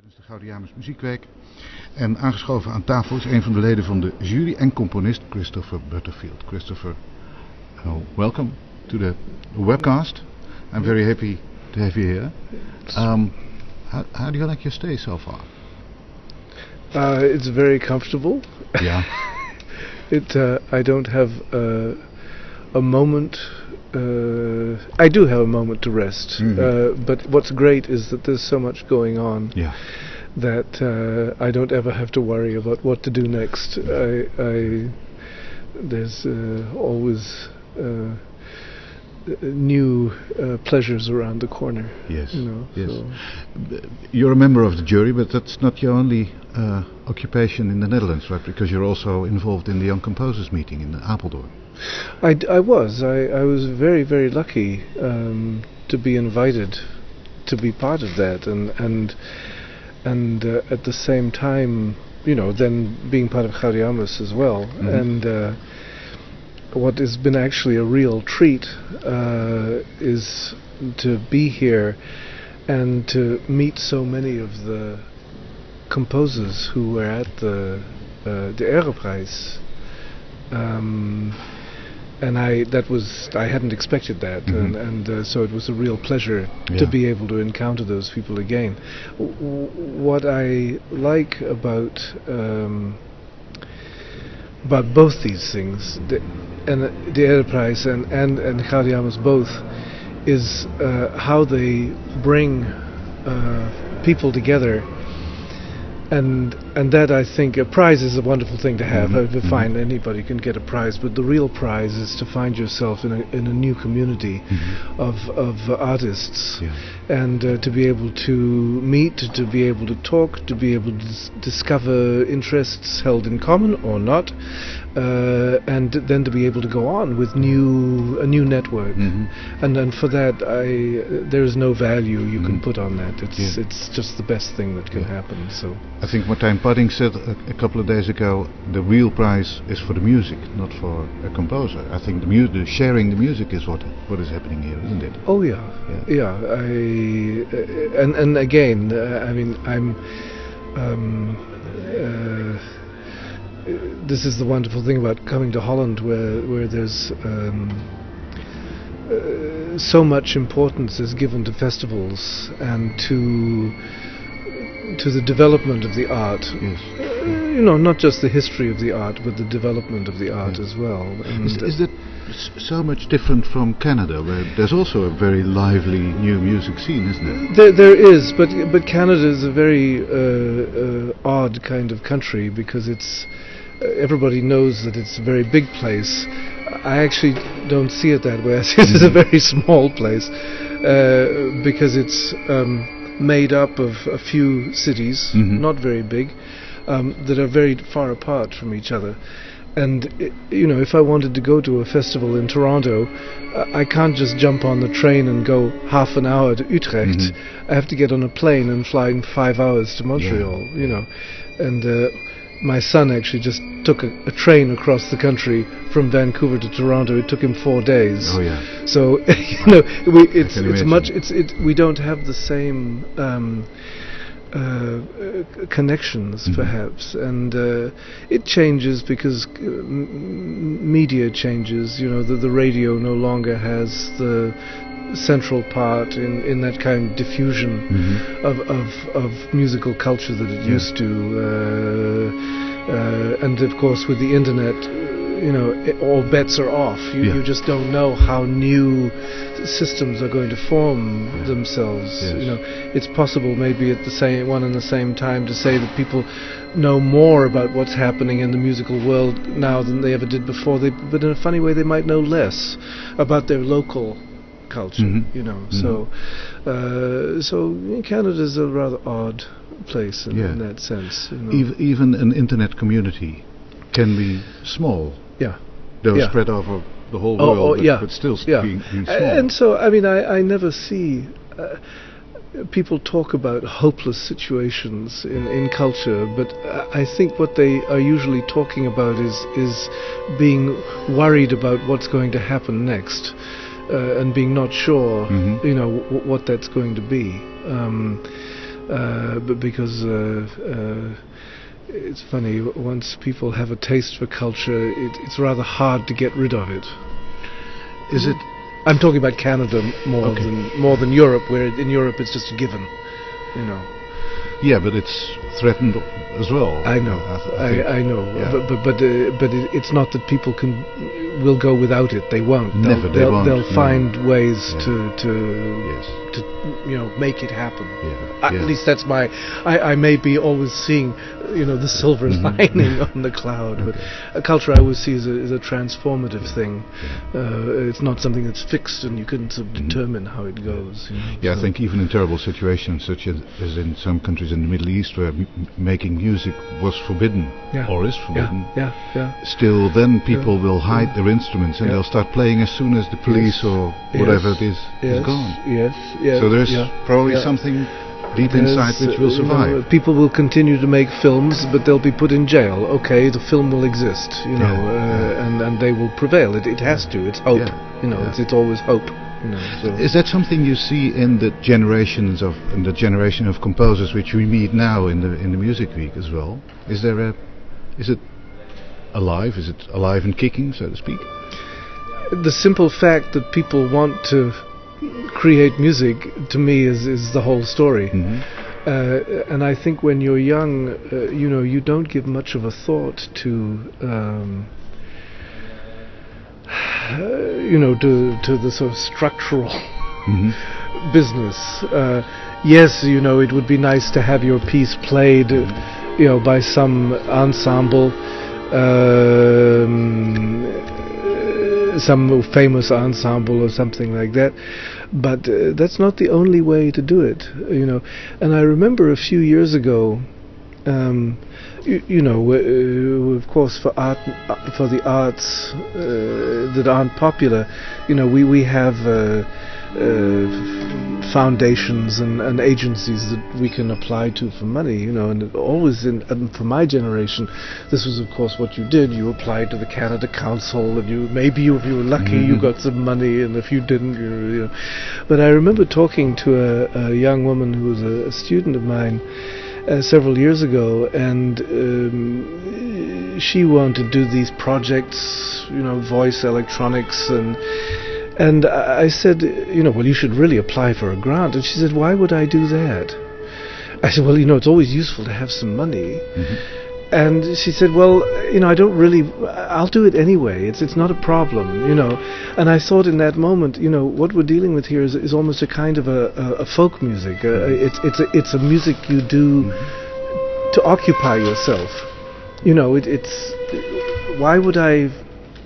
is de Gaudeamus Muziekweek. En aangeschoven aan tafel is een van de leden van de jury en componist Christopher Butterfield. Christopher, welcome to the webcast. I'm very happy to have you here. How do you like your stay so far? It's very comfortable. Yeah. I don't have a moment. I do have a moment to rest, but what's great is that there's so much going on that I don't ever have to worry about what to do next. There's always new pleasures around the corner. Yes, you know, yes. So. You're a member of the jury, but that's not your only occupation in the Netherlands, right? Because you're also involved in the Young Composers meeting in Apeldoorn. I was very, very lucky to be invited to be part of that, and at the same time, you know, then being part of Gaudeamus as well. And what has been actually a real treat is to be here and to meet so many of the composers who were at the Rudolf Prijs. And I hadn't expected that, and so it was a real pleasure to be able to encounter those people again. What I like about both these things, the Rudolf Prijs and Gaudeamus both, is how they bring people together. And that, I think, a prize is a wonderful thing to have. Fine, anybody can get a prize, but the real prize is to find yourself in a new community of artists, and to be able to meet, to be able to talk, to be able to discover interests held in common or not, and then to be able to go on with a new network. And then for that, there is no value you can put on that. It's just the best thing that can happen. So I think Martijn Padding said a couple of days ago, the real prize is for the music, not for a composer. I think the sharing the music is what is happening here, isn't it? Oh yeah. And again, I mean, this is the wonderful thing about coming to Holland, where there's so much importance is given to festivals and to the development of the art. You know, not just the history of the art, but the development of the art as well. And is that so much different from Canada, where there's also a very lively new music scene, isn't it? There is, but Canada is a very odd kind of country, because it's everybody knows that it's a very big place. I actually don't see it that way. I see it as a very small place, because it's made up of a few cities, not very big, that are very far apart from each other. And you know, if I wanted to go to a festival in Toronto, I can't just jump on the train and go half an hour to Utrecht. I have to get on a plane and fly in 5 hours to Montreal. You know, and my son actually just took a train across the country from Vancouver to Toronto. It took him 4 days. Oh yeah. So you know, we don't have the same connections, perhaps, and it changes because media changes. You know, the radio no longer has the central part in that kind of diffusion of musical culture that it used to, and of course with the internet, you know, all bets are off. You just don't know how new systems are going to form themselves. You know, it's possible maybe at the same time to say that people know more about what's happening in the musical world now than they ever did before. But in a funny way, they might know less about their local culture. You know, so Canada is a rather odd place in that sense. You know. Even an internet community can be small. Though spread over the whole world, but still being small. And so, I mean, I never see people talk about hopeless situations in culture, but I think what they are usually talking about is being worried about what's going to happen next, and being not sure, you know, what that's going to be. because it's funny, once people have a taste for culture, it's rather hard to get rid of it. Is it? I'm talking about Canada more than Europe, where in Europe it's just a given, you know. Yeah, but it's threatened as well. I know, I know, yeah. but it's not that people will go without it. They won't. They'll find ways to make it happen. Yeah. At least that's my. I may be always seeing, the silver lining on the cloud, but culture I always see is a transformative thing. It's not something that's fixed and you couldn't sort of determine how it goes. Yeah, I think even in terrible situations such as in some countries in the Middle East where making music was forbidden or is forbidden, still then people will hide their instruments and they'll start playing as soon as the police or whatever it is gone. Yes. So there's probably something deep inside which will survive. People will continue to make films, but they'll be put in jail. Okay, the film will exist, and they will prevail. It has to. It's hope. It's always hope. So. Is that something you see in the generation of composers which we meet now in the Music Week as well? Is it alive? Is it alive and kicking, so to speak? The simple fact that people want to create music, to me, is the whole story. And I think when you're young, you don't give much of a thought to to the sort of structural business. Yes, it would be nice to have your piece played, by some ensemble, some famous ensemble or something like that. But that's not the only way to do it, And I remember a few years ago, of course, for the arts that aren't popular, we have foundations and agencies that we can apply to for money, and always and for my generation, this was of course what you did. You applied to the Canada Council, and if you were lucky, you got some money, and if you didn't, But I remember talking to a young woman who was a student of mine several years ago, and she wanted to do these projects, voice electronics, and I said, well, you should really apply for a grant. And she said, why would I do that? I said, well, it's always useful to have some money. And she said, well, I don't really, I'll do it anyway. It's not a problem, And I thought in that moment, what we're dealing with here is almost a kind of a folk music. It's a music you do to occupy yourself. It's why would I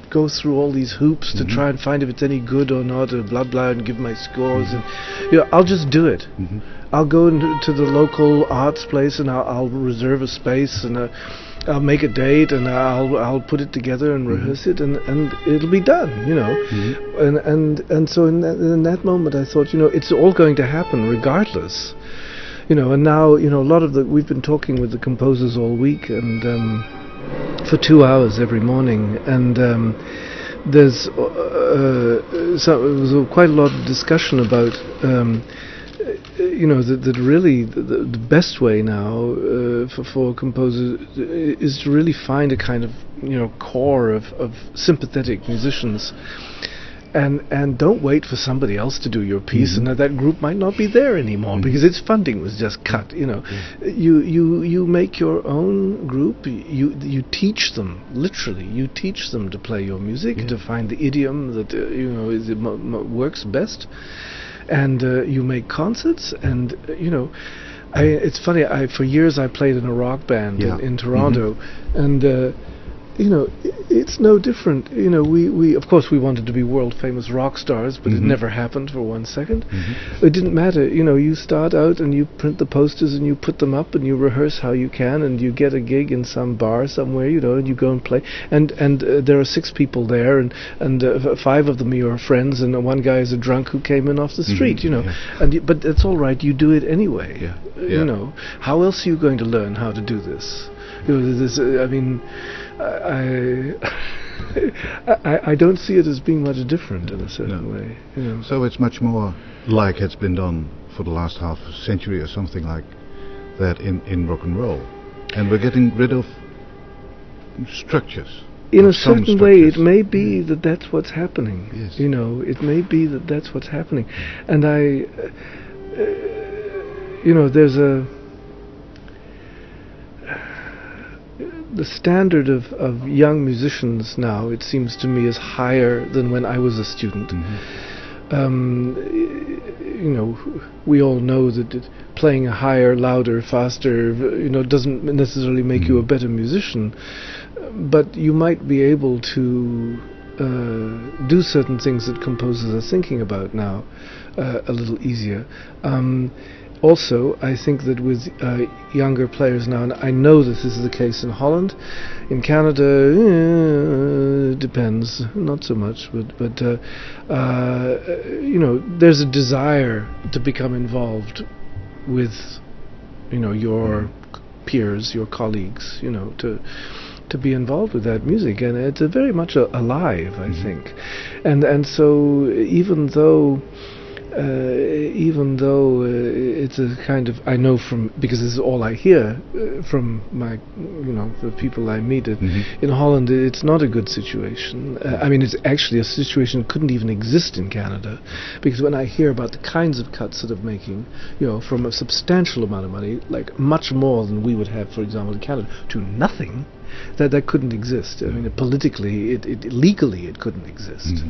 go through all these hoops to try and find if it's any good or not, or blah blah, and give my scores, and I'll just do it. I'll go to the local arts place and I'll reserve a space, and I'll make a date, and I'll put it together and rehearse it, and it'll be done, and so in that moment I thought, it's all going to happen regardless, and now a lot of we've been talking with the composers all week, and for 2 hours every morning, and there's was quite a lot of discussion about that really the best way now for composers is to really find a kind of core of sympathetic musicians, and don't wait for somebody else to do your piece, and that group might not be there anymore because its funding was just cut. You make your own group. You teach them, literally. You teach them to play your music, to find the idiom that works best. And you make concerts, and it's funny. For years I played in a rock band in Toronto, and it's no different. We of course we wanted to be world famous rock stars, but it never happened for 1 second. It didn't matter. You start out and you print the posters and you put them up and you rehearse how you can, and you get a gig in some bar somewhere, and you go and play. And there are 6 people there, and 5 of them are your friends, and one guy is a drunk who came in off the street. But it's all right. You do it anyway. How else are you going to learn how to do this? I don't see it as being much different in a certain way. So it's much more like it's been done for the last half century or something like that in rock and roll, and we're getting rid of structures. In a certain way, it may be that that's what's happening. Yes. You know, it may be that that's what's happening. And there's the standard of young musicians now, it seems to me, is higher than when I was a student. We all know that playing higher, louder, faster, doesn't necessarily make you a better musician, but you might be able to do certain things that composers are thinking about now a little easier. Also, I think that with younger players now, and I know this is the case in Holland, in Canada, it depends, not so much, but there's a desire to become involved with, your peers, your colleagues, to be involved with that music, and it's very much alive, I think, and so even though it's a kind of, I know because this is all I hear from my, the people I meet in Holland, it's not a good situation. I mean, it's actually a situation that couldn't even exist in Canada, because when I hear about the kinds of cuts that are making, from a substantial amount of money, like much more than we would have, for example, in Canada, to nothing, that couldn't exist. I mean, politically, legally, it couldn't exist.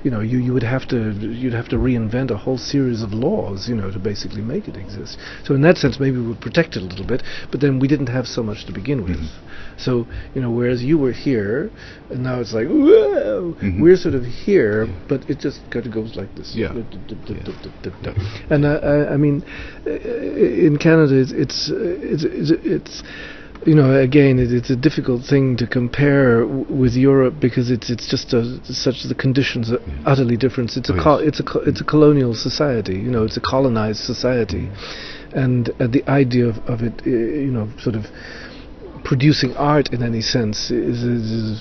You would have to reinvent a whole series of laws, to basically make it exist. So in that sense, maybe we would protect it a little bit, but then we didn't have so much to begin with. So whereas you were here, and now it's like, whoa, we're sort of here, but it just kind of goes like this. Yeah. And I mean, in Canada, it's again, it's a difficult thing to compare with Europe, because it's just such the conditions are utterly different. It's a colonial society. It's a colonized society, and the idea of it, sort of producing art in any sense is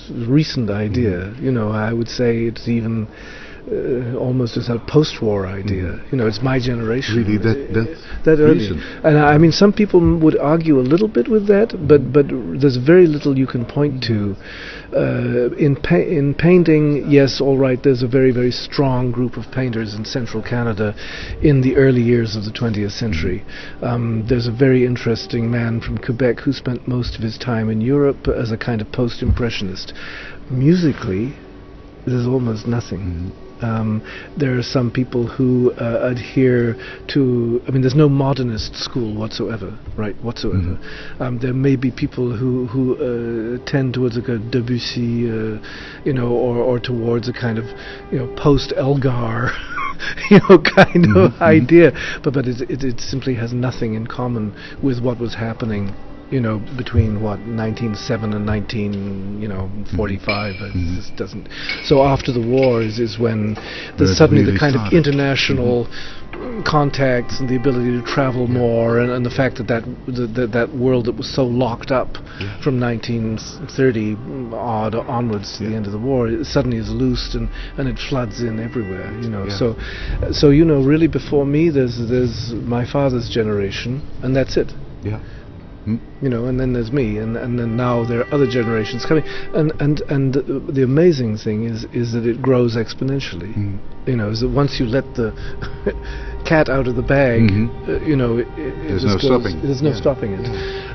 a recent idea. I would say it's even almost as a post-war idea. It's my generation. Really, that early. recent. And I mean, some people would argue a little bit with that, but there's very little you can point to. In painting, yes, all right, there's a very, very strong group of painters in central Canada in the early years of the 20th century. There's a very interesting man from Quebec who spent most of his time in Europe as a kind of post-impressionist. Musically, there's almost nothing. There are some people who adhere to, I mean, there's no modernist school whatsoever, right, whatsoever. There may be people who tend towards like a Debussy, or towards a kind of, post-Elgar, kind of idea, but it simply has nothing in common with what was happening between 1907 and 1945. It just doesn't. So after the war is when there's suddenly the kind of international contacts and the ability to travel more, and the fact that world that was so locked up from 1930 onwards to the end of the war, it suddenly is loosed and it floods in everywhere. So really before me there's my father's generation, and that's it. And then there's me, and then now there are other generations coming, and the amazing thing is that it grows exponentially. Is that once you let the cat out of the bag, there's no stopping. There's no stopping it.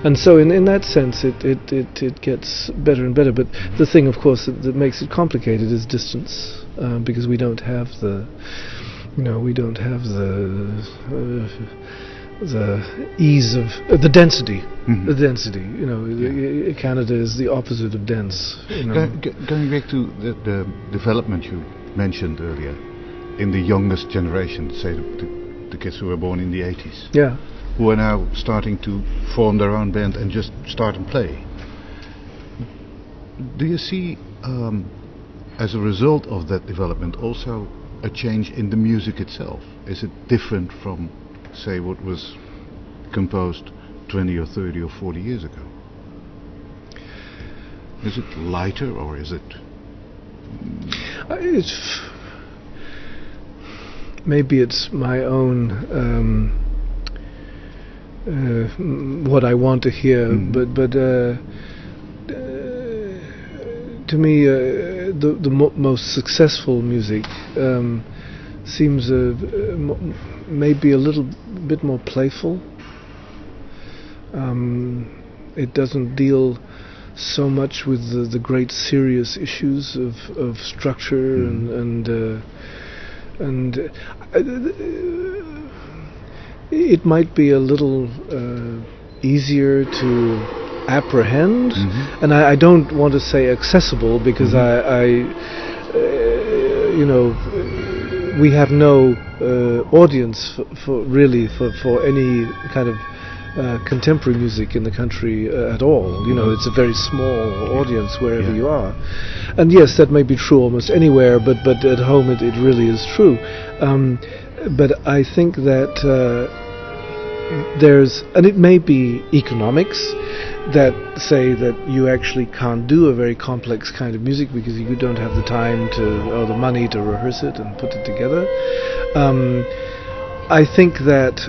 And so in that sense, it gets better and better. But the thing, of course, that makes it complicated is distance, because we don't have the ease of the density. The density. Canada is the opposite of dense. Going back to the development you mentioned earlier, in the youngest generation, say the kids who were born in the 80s, who are now starting to form their own band and just start and play. Do you see, as a result of that development, also a change in the music itself? Is it different from, say, what was composed 20 or 30 or 40 years ago? Is it lighter, or is it... maybe it's my own what I want to hear. But to me, the most successful music seems maybe a little bit more playful. It doesn't deal so much with the great serious issues of structure and it might be a little easier to apprehend, and I don't want to say accessible, because we have no audience for any kind of contemporary music in the country at all. It's a very small audience wherever you are, and yes, that may be true almost anywhere, but at home it really is true. But I think that and it may be economics that say that you actually can't do a very complex kind of music because you don't have the time or the money to rehearse it and put it together. I think that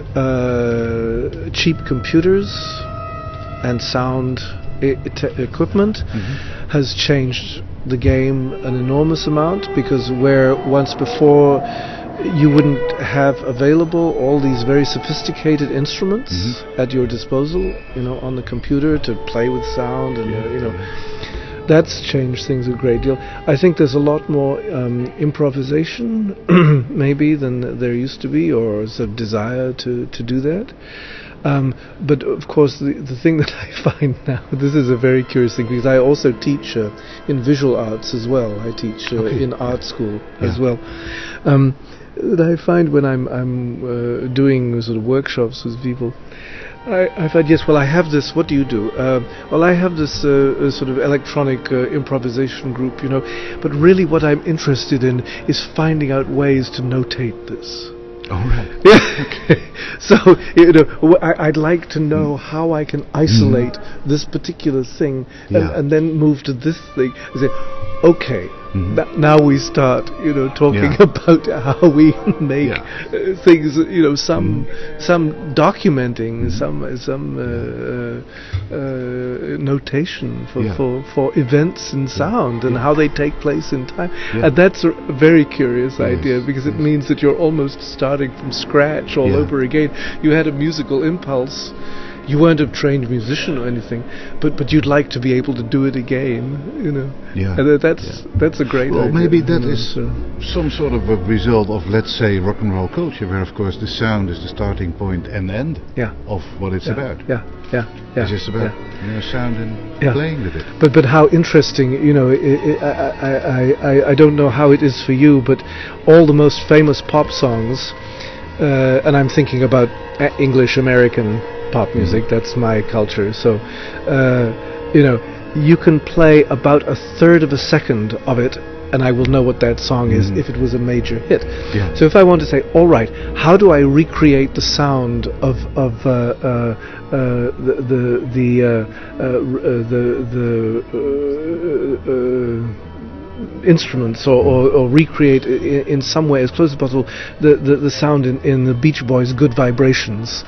cheap computers and sound equipment has changed the game an enormous amount, because where once before you wouldn't have available all these very sophisticated instruments at your disposal, on the computer to play with sound, and that's changed things a great deal. I think there's a lot more improvisation maybe than there used to be, or a desire to do that. But of course the thing that I find now, this is a very curious thing, because I also teach in visual arts as well. I teach in art school as well. That I find when I'm doing sort of workshops with people, I find, yes, well, I have this, what do you do? Well, I have this sort of electronic improvisation group, but really what I'm interested in is finding out ways to notate this. All right. Yeah. Okay. So, I'd like to know how I can isolate this particular thing and then move to this thing and say, okay, now we start, talking about how we make things, some documenting, some notation for events in sound and how they take place in time. And that's a very curious idea, because it means that you're almost starting from scratch all over again. You had a musical impulse. You weren't a trained musician or anything, but you'd like to be able to do it again, Yeah. And that's a great idea. Well, maybe that is some sort of a result of, let's say, rock and roll culture, where of course the sound is the starting point and end of what it's about. It's just about sound and playing with it. But how interesting, I don't know how it is for you, but all the most famous pop songs, and I'm thinking about English American pop music, that's my culture, so you can play about a third of a second of it and I will know what that song is if it was a major hit. So if I want to say, all right, how do I recreate the sound of instruments, or recreate in some way as close as possible the sound in the Beach Boys' Good Vibrations.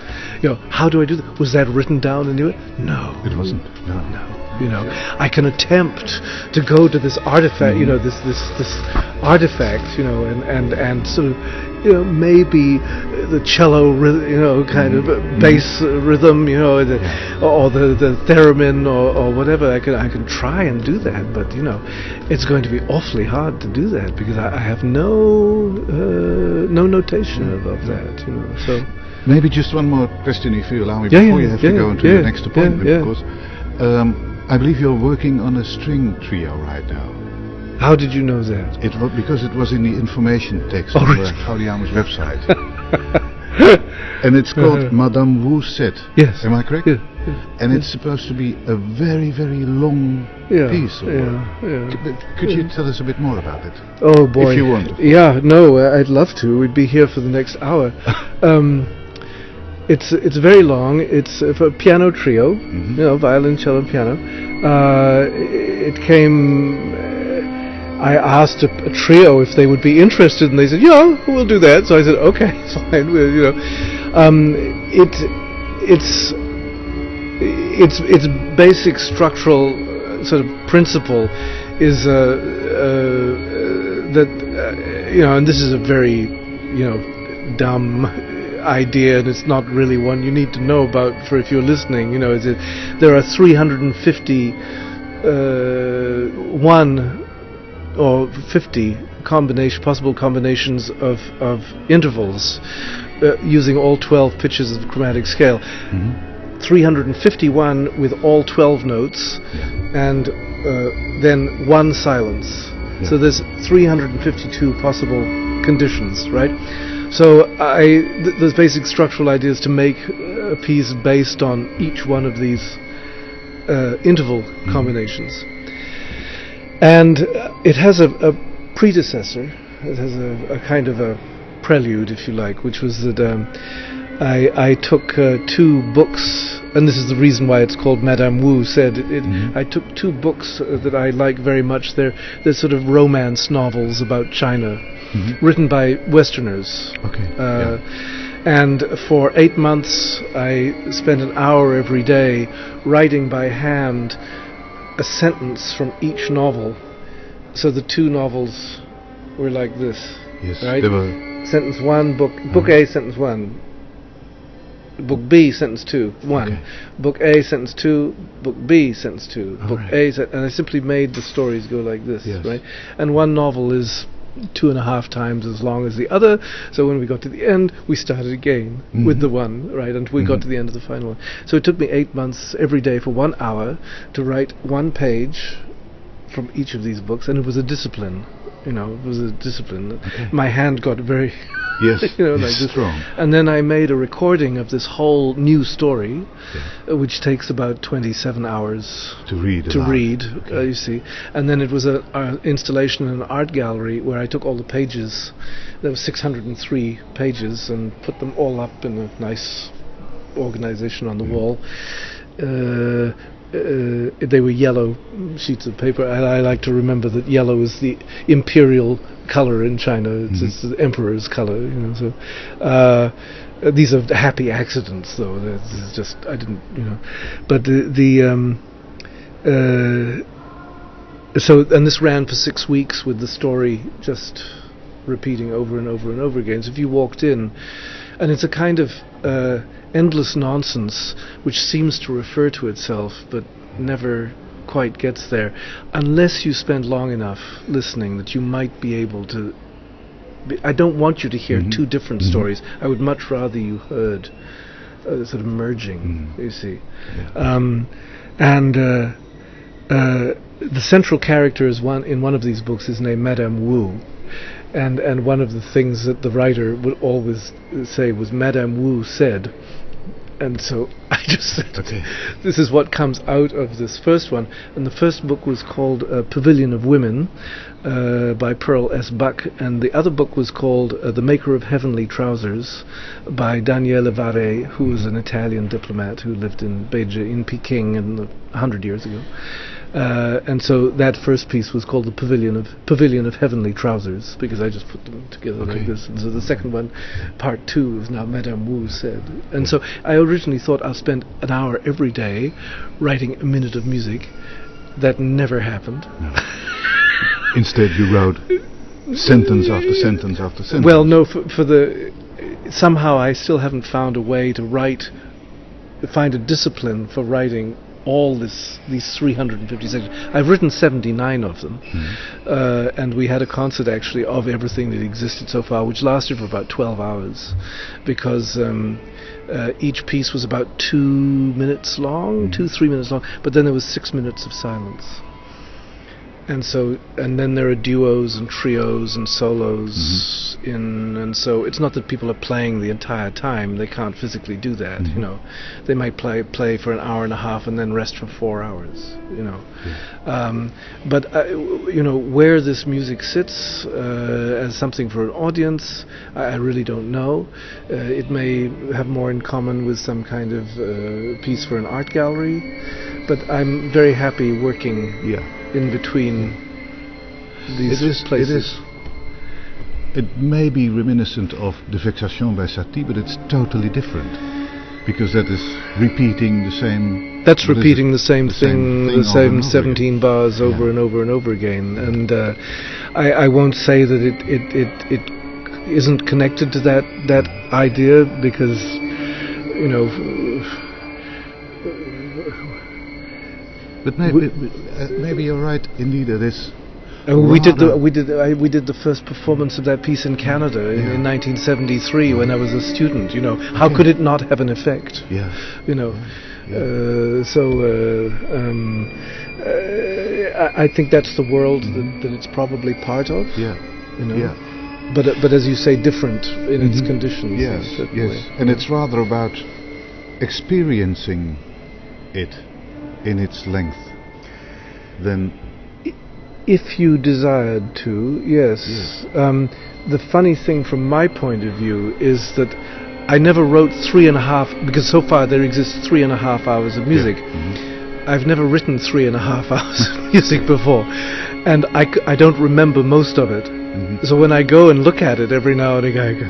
How do I do that? Was that written down and do it? No, it wasn't. No. I can attempt to go to this artifact, this artifact, and sort of, maybe the cello, kind of bass rhythm, or the theremin or whatever. I can try and do that, but it's going to be awfully hard to do that, because I have no notation of that, So maybe just one more question, if you allow me, before you have to go into the next appointment, of course. I believe you're working on a string trio right now. How did you know that? It was because it was in the information text on the Gaudeamus website. And it's called Madame Wu Said. Yes. Am I correct? Yeah. And it's supposed to be a very, very long piece. Could you tell us a bit more about it? Oh boy. If you want. Yeah, no, I'd love to. We'd be here for the next hour. It's very long. It's for a piano trio, violin, cello, piano. It came. I asked a trio if they would be interested, and they said, "Yeah, we'll do that." So I said, "Okay, fine." its basic structural sort of principle is that and this is a very dumb idea, and it's not really one you need to know about for if you're listening. Is it there are 351 or 50 possible combinations of intervals using all 12 pitches of the chromatic scale. 351 with all 12 notes, and then one silence. So there's 352 possible conditions, right? So the basic structural idea is to make a piece based on each one of these interval combinations. And it has a predecessor. It has a kind of a prelude, if you like, which was that I took 2 books, and this is the reason why it's called Madame Wu said. I took 2 books that I like very much. They're sort of romance novels about China, written by Westerners. And for 8 months, I spent an hour every day writing by hand a sentence from each novel. So the 2 novels were like this. Yes, right? they were. Sentence 1, book A, sentence 1. Book B, sentence 2, 1. Book A, sentence 2. Book B, sentence 2. Book A, and I simply made the stories go like this, right? And one novel is 2.5 times as long as the other. So when we got to the end, we started again with the one, right? And we got to the end of the final one. So it took me 8 months every day for 1 hour to write 1 page from each of these books, and it was a discipline. It was a discipline. My hand got very like this. Strong. And then I made a recording of this whole new story, which takes about 27 hours to read. You see. And then it was an installation in an art gallery where I took all the pages. There were 603 pages, and put them all up in a nice organization on the wall. They were yellow sheets of paper. I like to remember that yellow is the imperial color in China. It's the emperor's color. So these are happy accidents, though. This is just I didn't, But so and this ran for 6 weeks with the story just repeating over and over and over again. So if you walked in, and it's a kind of endless nonsense which seems to refer to itself but never quite gets there, unless you spend long enough listening that you might be able to. I don't want you to hear 2 different stories. I would much rather you heard sort of merging, you see. And the central character is in one of these books is named Madame Wu. And one of the things that the writer would always say was Madame Wu said. And so I just said, this is what comes out of this first one. And the first book was called Pavilion of Women by Pearl S. Buck. And the other book was called The Maker of Heavenly Trousers by Daniele Varre, who was an Italian diplomat who lived in Beijing, in Peking 100 years ago. And so that first piece was called the Pavilion of Heavenly Trousers, because I just put them together like this. And so the second one, part 2, is now Madame Wu said. And so I originally thought I'll spend an hour every day writing a minute of music. That never happened. No. Instead you wrote sentence after sentence after sentence. Well, no, somehow I still haven't found a way to find a discipline for writing all these 350 sections. I've written 79 of them, and we had a concert actually of everything that existed so far, which lasted for about 12 hours, because each piece was about 2 minutes long, 3 minutes long, but then there was 6 minutes of silence. And then there are duos and trios and solos and so it's not that people are playing the entire time. They can't physically do that, They might play for an hour and a half and then rest for 4 hours, But where this music sits as something for an audience, I really don't know. It may have more in common with some kind of piece for an art gallery, but I'm very happy working in between these places. It may be reminiscent of the Vexation by Satie, but it's totally different. Because that is repeating the same. That's repeating the same thing, the over and same over 17 again. bars over and over and over again. And I won't say that it isn't connected to that idea, because But maybe you're right. Indeed, it is. we did the first performance of that piece in Canada in 1973 when I was a student. How could it not have an effect? Yeah. I think that's the world that it's probably part of. Yeah. Yeah. But as you say, different in its conditions. Yes. Yes. And it's rather about experiencing it in its length than. If you desired to, yes. The funny thing from my point of view is that I never wrote 3.5, because so far there exists 3.5 hours of music. Yeah. Mm-hmm. I've never written 3.5 hours of music before, and I don't remember most of it. Mm-hmm. So when I go and look at it every now and again,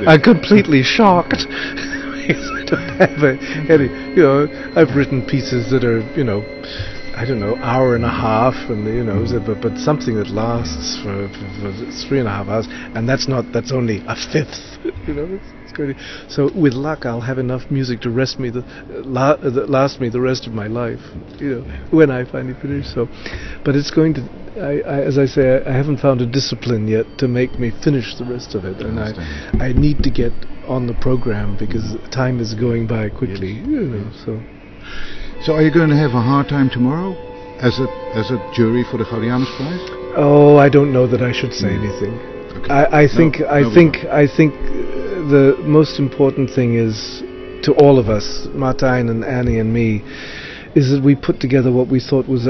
I'm completely shocked. Because I don't have any, I've written pieces that are, I don't know, hour and a half, and but something that lasts for 3.5 hours, and that's only a fifth. It's crazy. So with luck, I'll have enough music to last me the rest of my life. When I finally finish. So, but it's going to. As I say, I haven't found a discipline yet to make me finish the rest of it, and I need to get on the program because time is going by quickly. Yes. So. So are you going to have a hard time tomorrow as a jury for the Gaudeamus Prijs? Oh, I don't know that I should say anything. Okay. I think the most important thing is, to all of us, Martijn and Annie and me, is that we put together what we thought was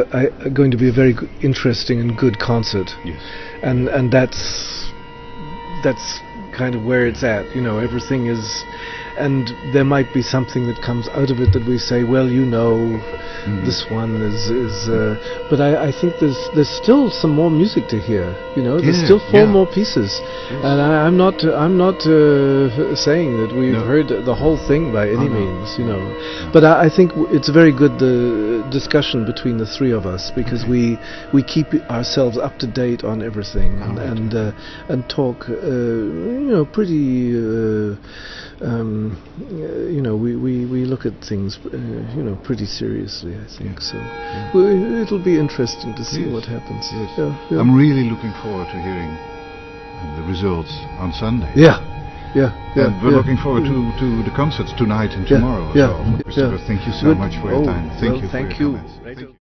going to be a very interesting and good concert. Yes. And that's kind of where it's at. Everything is. And there might be something that comes out of it that we say, well, this one is. But I think there's still some more music to hear. There's still 4 more pieces, and I'm not saying that we've heard the whole thing by any means. But I think it's very good, the discussion between the 3 of us, because we keep ourselves up to date on everything and talk pretty. We look at things, pretty seriously, I think. So it'll be interesting to see what happens. Yes. Yeah. I'm really looking forward to hearing the results on Sunday. Yeah. And we're looking forward to the concerts tonight and tomorrow. So, Christopher, thank you so much for your time. Thank you for your comments.